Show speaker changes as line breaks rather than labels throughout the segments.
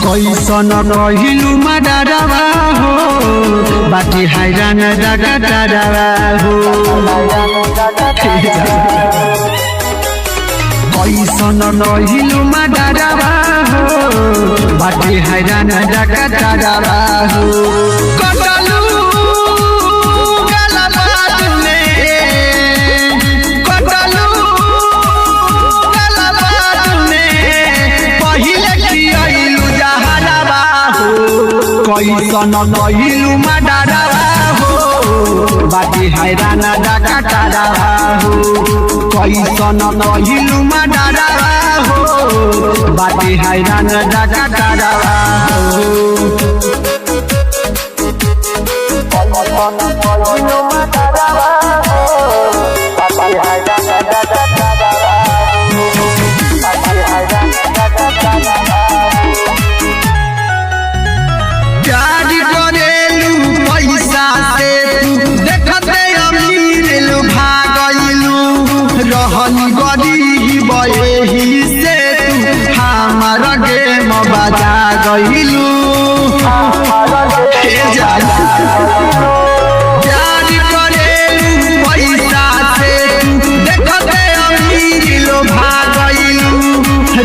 कैसन कहिलु मडरवा हो बाटी हैरान जगा डरवा हो कैसन कहिलु मडरवा हो बाटी हैरान जगा डरवा हो कटलु गलबात में कटलु गलबात में पहिले कियलु जहरवा हो कैसन कहिलु मडरवा हो बाटी हैरान जगा डरवा हो कैसन कहिलु मडरवा हो बाटी हैरान जगा डरवा हो जारी करेलु पैसा से देखते अमीर लु भागलु रहनी गरीब एही से हमार गेम बजा गइलु जारी करेलु पैसा से देखते अमीर लु भागलु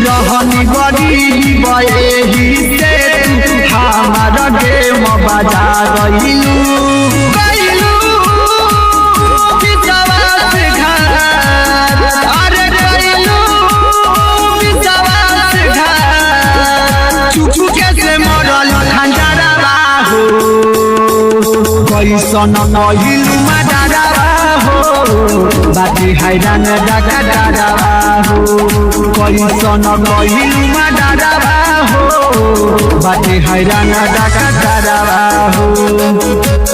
रहनी गरीब एही से हमार गेम बजा गइलु गइलु विश्वास घात अरे गइलु विश्वास घात चुपके से मरल खंजरवा हो कैसन कहिलु मडरवा हो बाटी हैरान जगा डरवा हो कैसन कहिलु मडरवा हो बाटी हैरान जगा डरवा हो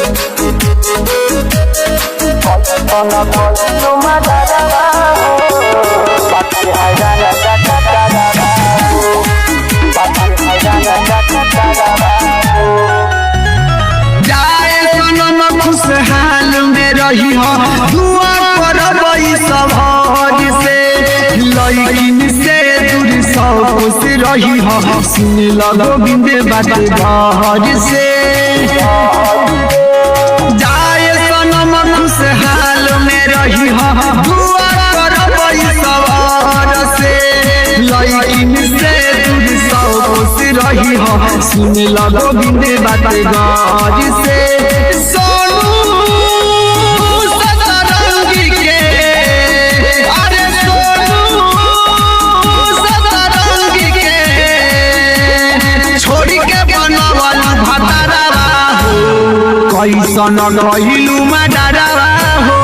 जाए सनम खुशहाल में रही हो दुआ करबई सभर से लइकिन से दूर सब खुश रही हो सुन लगो बिंदे बात घर से जाए सनम खुशहाल में रही हो दुआ करबई सभर से लइकिन से दूर सब खुश रही हो सुन लगो बिंदे बात घर से सोनू सतरंगी के अरे सोनू सतरंगी के छोड़ी के बनवल भतरवा हो कैसन कहिलु मडरवा हो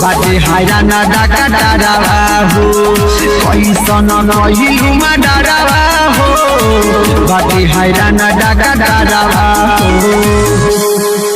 बाटी हैरान जगा डरवा हो कैसन कहिलु मडरवा हो बाटी हैरान जगा डरवा हो।